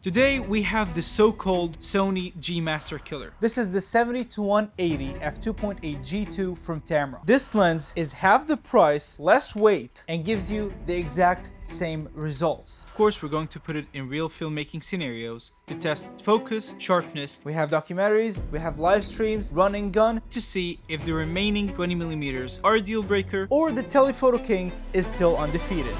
Today we have the so-called Sony G Master Killer. This is the 70-180 f2.8 G2 from Tamron. This lens is half the price, less weight, and gives you the exact same results. Of course, we're going to put it in real filmmaking scenarios to test focus, sharpness. We have documentaries, we have live streams, run and gun to see if the remaining 20mm are a deal breaker or the telephoto king is still undefeated.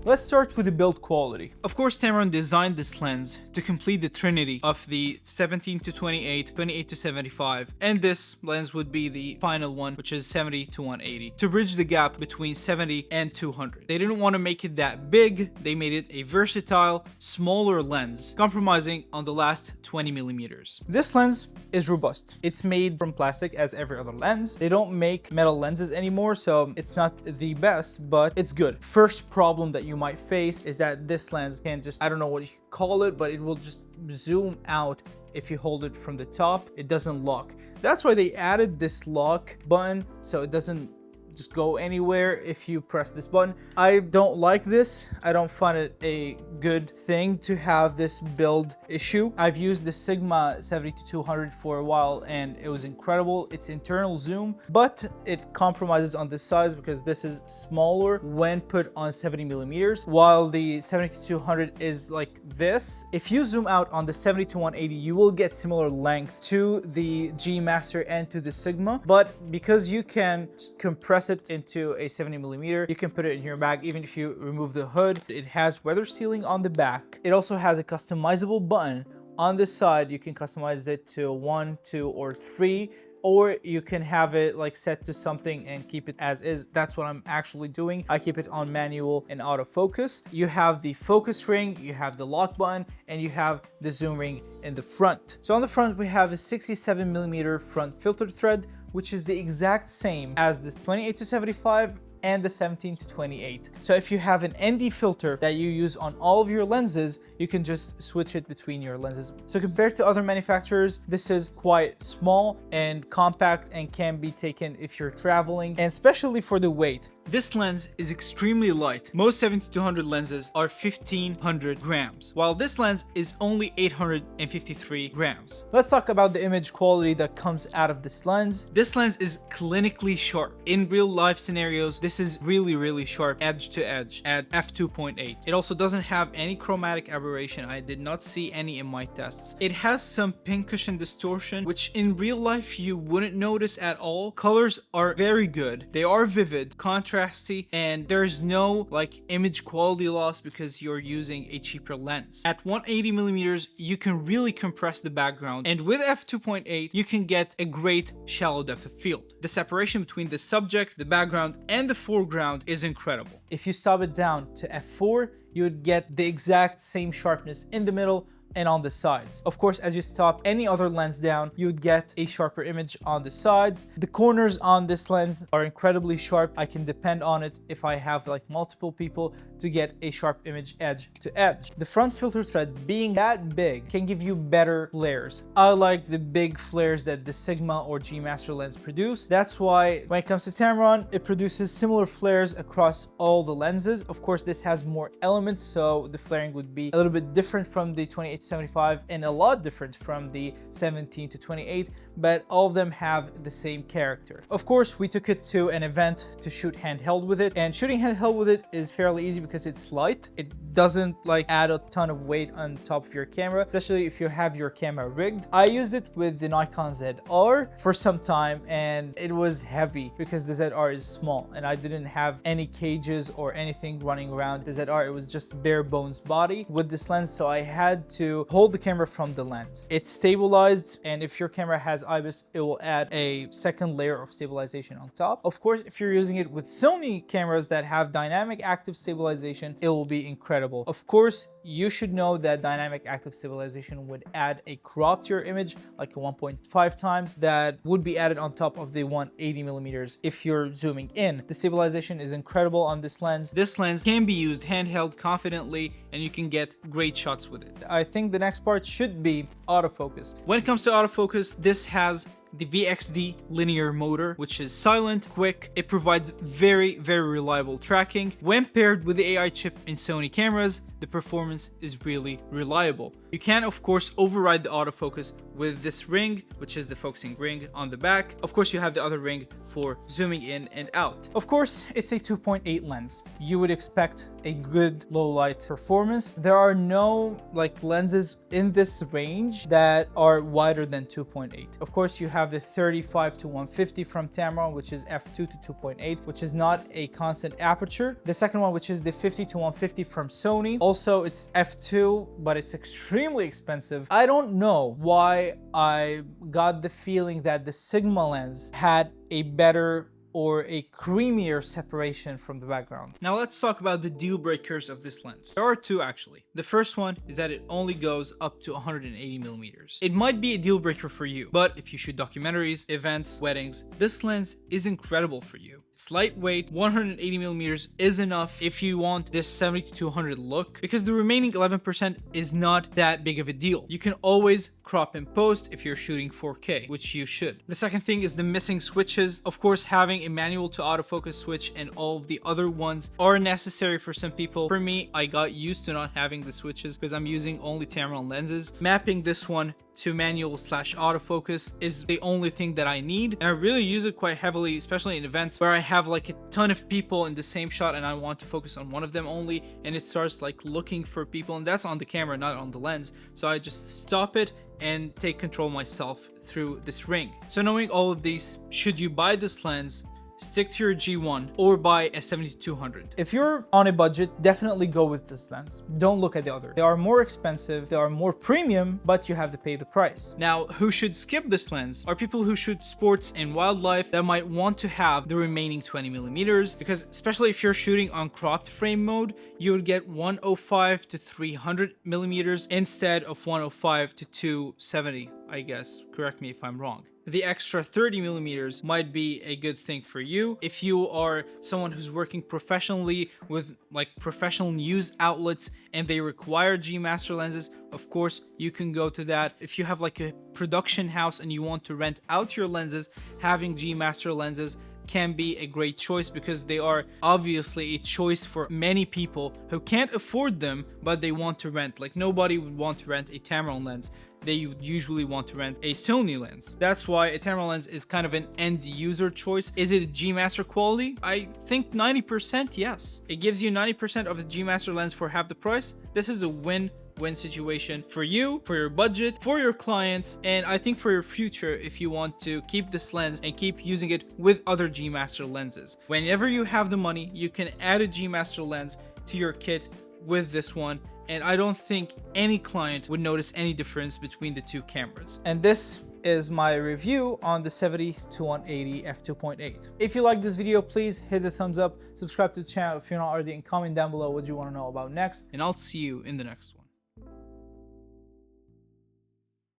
Let's start with the build quality. Of course, Tamron designed this lens to complete the trinity of the 17-28, 28-75, and this lens would be the final one, which is 70-180, to bridge the gap between 70 and 200. They didn't want to make it that big, they made it a versatile, smaller lens, compromising on the last 20mm. This lens is robust. It's made from plastic as every other lens. They don't make metal lenses anymore, so it's not the best, but it's good. First problem that you might face is that this lens can just, I don't know what you call it, but it will just zoom out if you hold it from the top. It doesn't lock. That's why they added this lock button, so it doesn't just go anywhere if you press this button. I don't like this. I don't find it a good thing to have this build issue. I've used the Sigma 70-200 for a while and it was incredible. It's internal zoom, but it compromises on the size because this is smaller when put on 70mm, while the 70-200 is like this. If you zoom out on the 70-180, you will get similar length to the G Master and to the Sigma, but because you can just compress it into a 70mm, you can put it in your bag even if you remove the hood. It has weather sealing on the back. It also has a customizable button on the side. You can customize it to 1, 2, or 3, or you can have it like set to something and keep it as is. That's what I'm actually doing. I keep it on manual and autofocus. You have the focus ring, you have the lock button, and you have the zoom ring in the front. So on the front, we have a 67mm front filter thread, which is the exact same as this 28-75 and the 17-28. So if you have an ND filter that you use on all of your lenses, you can just switch it between your lenses. So compared to other manufacturers, this is quite small and compact and can be taken if you're traveling, and especially for the weight. This lens is extremely light. Most 70-200 lenses are 1500 grams, while this lens is only 853 grams. Let's talk about the image quality that comes out of this lens. This lens is clinically sharp. In real life scenarios, this is really sharp edge to edge at f2.8. It also doesn't have any chromatic aberration. I did not see any in my tests. It has some pincushion distortion, which in real life you wouldn't notice at all. Colors are very good. They are vivid, contrasty, and there's no like image quality loss because you're using a cheaper lens. At 180mm, you can really compress the background, and with f2.8, you can get a great shallow depth of field. The separation between the subject, the background, and the foreground is incredible. If you stop it down to f4, you would get the exact same sharpness in the middle and on the sides. Of course, as you stop any other lens down, you would get a sharper image on the sides. The corners on this lens are incredibly sharp. I can depend on it if I have like multiple people to get a sharp image edge to edge. The front filter thread being that big can give you better flares. I like the big flares that the Sigma or G Master lens produce. That's why when it comes to Tamron, it produces similar flares across all the lenses. Of course, this has more elements, so the flaring would be a little bit different from the 28-75 and a lot different from the 17-28, but all of them have the same character. Of course, we took it to an event to shoot handheld with it, and shooting handheld with it is fairly easy because it's light. It doesn't like add a ton of weight on top of your camera, especially if you have your camera rigged. I used it with the Nikon ZR for some time and it was heavy because the ZR is small and I didn't have any cages or anything running around the ZR. It was just bare bones body with this lens, so I had to hold the camera from the lens. It's stabilized, and if your camera has IBIS, it will add a second layer of stabilization on top. Of course, if you're using it with Sony cameras that have dynamic active stabilization, it will be incredible. Of course, you should know that dynamic active stabilization would add a crop to your image, like a 1.5 times, that would be added on top of the 180mm if you're zooming in. The stabilization is incredible on this lens. This lens can be used handheld confidently and you can get great shots with it. I think the next part should be autofocus. When it comes to autofocus, this has the VXD linear motor, which is silent, quick. It provides very reliable tracking. When paired with the AI chip in Sony cameras, the performance is really reliable. You can of course override the autofocus with this ring, which is the focusing ring on the back. Of course you have the other ring for zooming in and out. Of course it's a 2.8 lens. You would expect a good low light performance. There are no like lenses in this range that are wider than 2.8. Of course you have the 35 to 150 from Tamron, which is f2 to 2.8, which is not a constant aperture. The second one, which is the 50 to 150 from Sony, also it's f2, but it's extremely expensive. I don't know why I got the feeling that the Sigma lens had a better or a creamier separation from the background. Now let's talk about the deal breakers of this lens. There are two actually. The first one is that it only goes up to 180 millimeters. It might be a deal breaker for you, but if you shoot documentaries, events, weddings, this lens is incredible for you. It's lightweight, 180 millimeters is enough if you want this 70 to 200 look, because the remaining 11% is not that big of a deal. You can always crop in post if you're shooting 4K, which you should. The second thing is the missing switches. Of course, having a manual to autofocus switch and all of the other ones are necessary for some people. For me, I got used to not having the switches because I'm using only Tamron lenses. Mapping this one to manual / autofocus is the only thing that I need, and I really use it quite heavily, especially in events where I have like a ton of people in the same shot and I want to focus on one of them only, and it starts like looking for people, and that's on the camera, not on the lens. So I just stop it and take control myself through this ring. So knowing all of these, should you buy this lens, stick to your G1 or buy a 70-200. If you're on a budget, definitely go with this lens. Don't look at the other. They are more expensive, they are more premium, but you have to pay the price. Now, who should skip this lens are people who shoot sports and wildlife that might want to have the remaining 20 millimeters, because especially if you're shooting on cropped frame mode, you would get 105 to 300 millimeters instead of 105 to 270, I guess. Correct me if I'm wrong. The extra 30 millimeters might be a good thing for you if you are someone who's working professionally with like professional news outlets and they require G Master lenses. Of course, you can go to that. If you have like a production house and you want to rent out your lenses, having G Master lenses can be a great choice because they are obviously a choice for many people who can't afford them, but they want to rent. Like nobody would want to rent a Tamron lens. They would usually want to rent a Sony lens. That's why a Tamron lens is kind of an end user choice. Is it G Master quality? I think 90% yes. It gives you 90% of the G Master lens for half the price. This is a win-win situation for you, for your budget, for your clients, and I think for your future if you want to keep this lens and keep using it with other G Master lenses. Whenever you have the money, you can add a G Master lens to your kit with this one, and I don't think any client would notice any difference between the two cameras. And this is my review on the 70 to 180 f2.8. If you like this video, please hit the thumbs up, subscribe to the channel if you're not already, and comment down below what you want to know about next, and I'll see you in the next one.